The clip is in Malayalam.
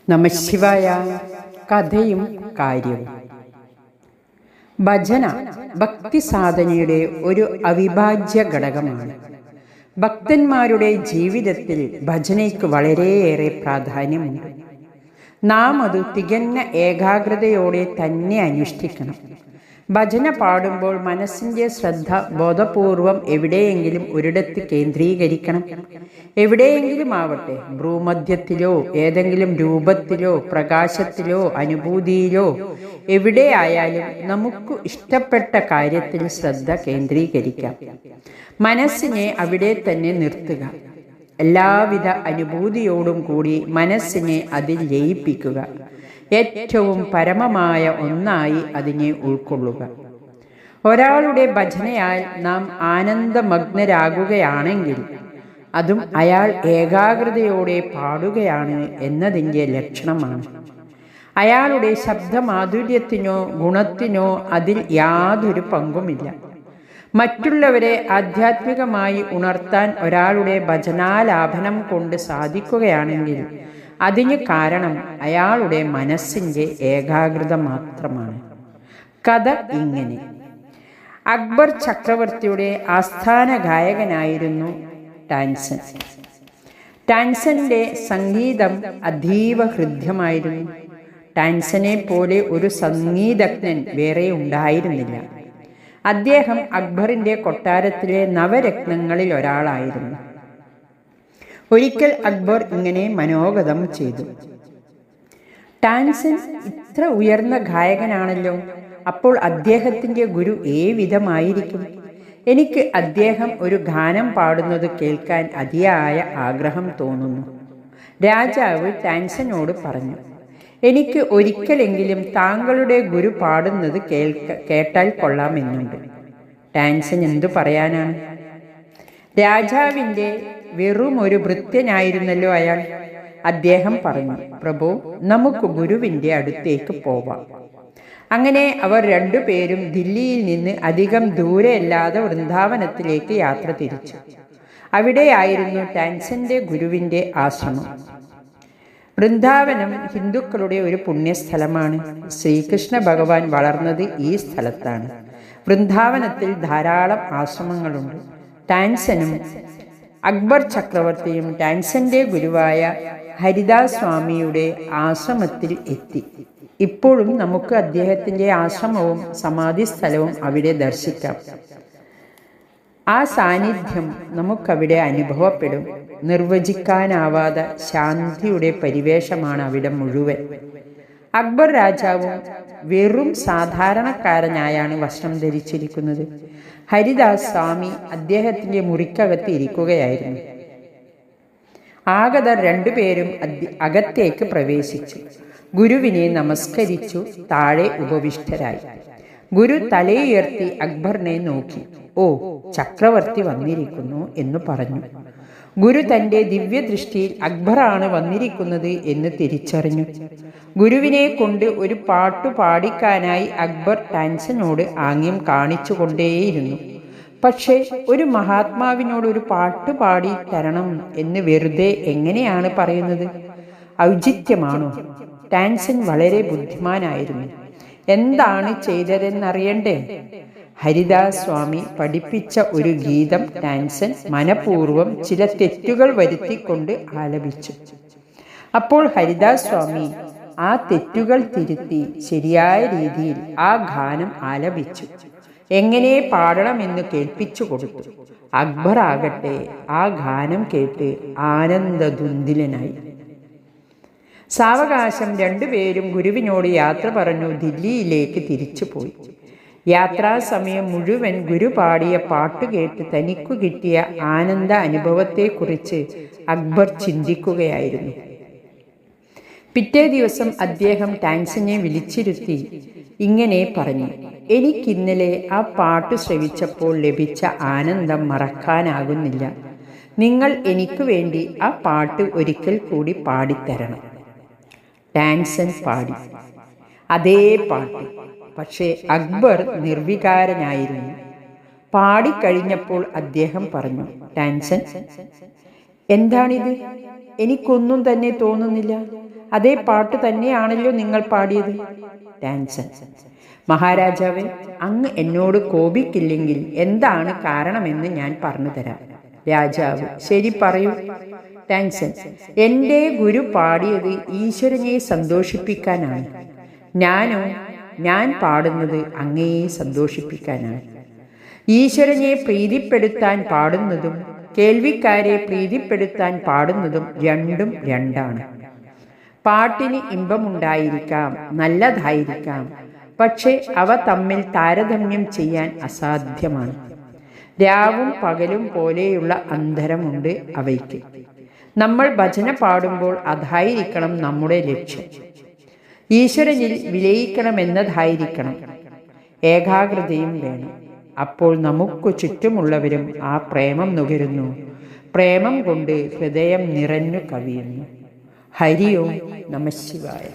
നമഃശിവായ. കഥയും കാര്യവും. ഭജന ഭക്തി സാധനയുടെ ഒരു അവിഭാജ്യ ഘടകമാണ്. ഭക്തന്മാരുടെ ജീവിതത്തിൽ ഭജനയ്ക്ക് വളരെയേറെ പ്രാധാന്യമുണ്ട്. നാം അത് തികഞ്ഞ ഏകാഗ്രതയോടെ തന്നെ അനുഷ്ഠിക്കണം. ഭജന പാടുമ്പോൾ മനസ്സിൻ്റെ ശ്രദ്ധ ബോധപൂർവം എവിടെയെങ്കിലും ഒരിടത്ത് കേന്ദ്രീകരിക്കണം. എവിടെയെങ്കിലും ആവട്ടെ, ഭ്രൂമധ്യത്തിലോ ഏതെങ്കിലും രൂപത്തിലോ പ്രകാശത്തിലോ അനുഭൂതിയിലോ എവിടെയായാലും നമുക്ക് ഇഷ്ടപ്പെട്ട കാര്യത്തിൽ ശ്രദ്ധ കേന്ദ്രീകരിക്കാം. മനസ്സിനെ അവിടെ തന്നെ നിർത്തുക. എല്ലാവിധ അനുഭൂതിയോടും കൂടി മനസ്സിനെ അതിൽ ലയിപ്പിക്കുക. ഏറ്റവും പരമമായ ഒന്നായി അതിനെ ഉൾക്കൊള്ളുക. ഒരാളുടെ ഭജനയാൽ നാം ആനന്ദമഗ്നരാകുകയാണെങ്കിൽ അതും അയാൾ ഏകാഗ്രതയോടെ പാടുകയാണ് എന്നതിൻ്റെ ലക്ഷണമാണ്. അയാളുടെ ശബ്ദമാധുര്യത്തിനോ ഗുണത്തിനോ അതിൽ യാതൊരു പങ്കുമില്ല. മറ്റുള്ളവരെ ആധ്യാത്മികമായി ഉണർത്താൻ ഒരാളുടെ ഭജനാലാപനം കൊണ്ട് സാധിക്കുകയാണെങ്കിൽ അതിന് കാരണം അയാളുടെ മനസ്സിൻ്റെ ഏകാഗ്രത മാത്രമാണ്. കഥ ഇങ്ങനെ. അക്ബർ ചക്രവർത്തിയുടെ ആസ്ഥാന ഗായകനായിരുന്നു ടാൻസൻ. ടാൻസന്റെ സംഗീതം അതീവ ഹൃദ്യമായിരുന്നു. ടാൻസനെ പോലെ ഒരു സംഗീതജ്ഞൻ വേറെ ഉണ്ടായിരുന്നില്ല. അദ്ദേഹം അക്ബറിന്റെ കൊട്ടാരത്തിലെ നവരത്നങ്ങളിൽ ഒരാളായിരുന്നു. ഒരിക്കൽ അക്ബർ ഇങ്ങനെ മനോഗതം ചെയ്തു: ടാൻസൻ ഇത്ര ഉയർന്ന ഗായകനാണല്ലോ, അപ്പോൾ അദ്ദേഹത്തിൻ്റെ ഗുരു വിധമായിരിക്കും. എനിക്ക് അദ്ദേഹം ഒരു ഗാനം പാടുന്നത് കേൾക്കാൻ അതിയായ ആഗ്രഹം തോന്നുന്നു. രാജാവ് ടാൻസനോട് പറഞ്ഞു: എനിക്ക് ഒരിക്കലെങ്കിലും താങ്കളുടെ ഗുരു പാടുന്നത് കേട്ടാൽ കൊള്ളാമെന്നുണ്ട്. ടാൻസൻ എന്തു പറയാനാണ്? രാജാവിൻ്റെ വെറും ഒരു ഭൃത്യനായിരുന്നല്ലോ അയാൾ. അദ്ദേഹം പറഞ്ഞു: പ്രഭു, നമുക്ക് ഗുരുവിൻ്റെ അടുത്തേക്ക് പോവാം. അങ്ങനെ അവർ രണ്ടുപേരും ദില്ലിയിൽ നിന്ന് അധികം ദൂരെയല്ലാതെ വൃന്ദാവനത്തിലേക്ക് യാത്ര തിരിച്ചു. അവിടെയായിരുന്നു ടാൻസന്റെ ഗുരുവിൻ്റെ ആശ്രമം. വൃന്ദാവനം ഹിന്ദുക്കളുടെ ഒരു പുണ്യസ്ഥലമാണ്. ശ്രീകൃഷ്ണ ഭഗവാൻ വളർന്നത് ഈ സ്ഥലത്താണ്. വൃന്ദാവനത്തിൽ ധാരാളം ആശ്രമങ്ങളുണ്ട്. ടാൻസനും അക്ബർ ചക്രവർത്തിയും ടാൻസന്റെ ഗുരുവായ ഹരിദാസ് സ്വാമിയുടെ ആശ്രമത്തിൽ എത്തി. ഇപ്പോഴും നമുക്ക് അദ്ദേഹത്തിൻ്റെ ആശ്രമവും സമാധി സ്ഥലവും അവിടെ ദർശിക്കാം. ആ സാന്നിധ്യം നമുക്കവിടെ അനുഭവപ്പെടും. നിർവചിക്കാനാവാത്ത ശാന്തിയുടെ പരിവേഷമാണ് അവിടെ മുഴുവൻ. അക്ബർ രാജാവും വെറും സാധാരണക്കാരനായാണ് വസ്ത്രം ധരിച്ചിരിക്കുന്നത്. ഹരിദാസ് സ്വാമി അദ്ദേഹത്തിൻ്റെ മുറിക്കകത്ത് ഇരിക്കുകയായിരുന്നു. ആഗതർ രണ്ടുപേരും അകത്തേക്ക് പ്രവേശിച്ചു. ഗുരുവിനെ നമസ്കരിച്ചു താഴെ ഉപവിഷ്ടരായി. ഗുരു തലയുയർത്തി അക്ബറിനെ നോക്കി "ഓ, ചക്രവർത്തി വന്നിരിക്കുന്നു" എന്ന് പറഞ്ഞു. ഗുരു തൻ്റെ ദിവ്യദൃഷ്ടിയിൽ അക്ബറാണ് വന്നിരിക്കുന്നത് എന്ന് തിരിച്ചറിഞ്ഞു. ഗുരുവിനെ കൊണ്ട് ഒരു പാട്ടു പാടിക്കാനായി അക്ബർ ടാൻസനോട് ആംഗ്യം കാണിച്ചുകൊണ്ടേയിരുന്നു. പക്ഷേ ഒരു മഹാത്മാവിനോട് ഒരു പാട്ട് പാടി തരണം എന്ന് വെറുതെ എങ്ങനെയാണ് പറയുന്നത്? ഔചിത്യമാണോ? ടാൻസൻ വളരെ ബുദ്ധിമാനായിരുന്നു. എന്താണ് ചെയ്തതെന്നറിയണ്ടേ? ഹരിദാസ് സ്വാമി പഠിപ്പിച്ച ഒരു ഗീതം ടാൻസൻ മനഃപൂർവ്വം ചില തെറ്റുകൾ വരുത്തിക്കൊണ്ട് ആലപിച്ചു. അപ്പോൾ ഹരിദാസ് സ്വാമി ആ തെറ്റുകൾ തിരുത്തി ശരിയായ രീതിയിൽ ആ ഗാനം ആലപിച്ചു. എങ്ങനെ പാടണമെന്ന് കേൾപ്പിച്ചു കൊടുത്തു. അക്ബർ ആകട്ടെ ആ ഗാനം കേട്ട് ആനന്ദധുന്ദിലനായി. സാവകാശം രണ്ടുപേരും ഗുരുവിനോട് യാത്ര പറഞ്ഞു ദില്ലിയിലേക്ക് തിരിച്ചുപോയി. യാത്രാസമയം മുഴുവൻ ഗുരു പാടിയ പാട്ട് കേട്ട് തനിക്കു കിട്ടിയ ആനന്ദ അനുഭവത്തെക്കുറിച്ച് അക്ബർ ചിന്തിക്കുകയായിരുന്നു. പിറ്റേ ദിവസം അദ്ദേഹം ടാൻസനെ വിളിച്ചിരുത്തി ഇങ്ങനെ പറഞ്ഞു: എനിക്കിന്നലെ ആ പാട്ട് ശ്രവിച്ചപ്പോൾ ലഭിച്ച ആനന്ദം മറക്കാനാകുന്നില്ല. നിങ്ങൾ എനിക്ക് വേണ്ടി ആ പാട്ട് ഒരിക്കൽ കൂടി പാടിത്തരണം. ടാൻസൻ പാടി അതേ പാട്ട്. പക്ഷേ അക്ബർ നിർവികാരനായിരുന്നു. പാടിക്കഴിഞ്ഞപ്പോൾ അദ്ദേഹം പറഞ്ഞു: ടാൻസൻ, എന്താണിത്? എനിക്കൊന്നും തന്നെ തോന്നുന്നില്ല. അതേ പാട്ട് തന്നെയാണല്ലോ നിങ്ങൾ പാടിയത്. ടാൻസൻ: മഹാരാജാവേ, അങ്ങ് എന്നോട് കോപിക്കില്ലെങ്കിൽ എന്താണ് കാരണമെന്ന് ഞാൻ പറഞ്ഞു തരാം. രാജാവ്: ശരി, പറയൂ. ടാൻസൻ: എൻ്റെ ഗുരു പാടിയത് ഈശ്വരനെ സന്തോഷിപ്പിക്കാനാണ്. ഞാൻ പാടുന്നത് അങ്ങയെ സന്തോഷിപ്പിക്കാനാണ്. ഈശ്വരനെ പ്രീതിപ്പെടുത്താൻ പാടുന്നതും കേൾവിക്കാരെ പ്രീതിപ്പെടുത്താൻ പാടുന്നതും രണ്ടും രണ്ടാണ്. പാട്ടിന് ഇമ്പമുണ്ടായിരിക്കാം, നല്ലതായിരിക്കാം, പക്ഷെ അവ തമ്മിൽ താരതമ്യം ചെയ്യാൻ അസാധ്യമാണ്. രാവും പകലും പോലെയുള്ള അന്തരമുണ്ട് അവയ്ക്ക്. നമ്മൾ ഭജന പാടുമ്പോൾ അതായിരിക്കണം നമ്മുടെ ലക്ഷ്യം. ഈശ്വരനിൽ വിലയിക്കണമെന്നതായിരിക്കണം. ഏകാഗ്രതയും വേണം. അപ്പോൾ നമുക്ക് ചുറ്റുമുള്ളവരും ആ പ്രേമം നുകരുന്നു. പ്രേമം കൊണ്ട് ഹൃദയം നിറഞ്ഞു കവിയുന്നു. ഹരി ഓം നമഃ ശിവായ.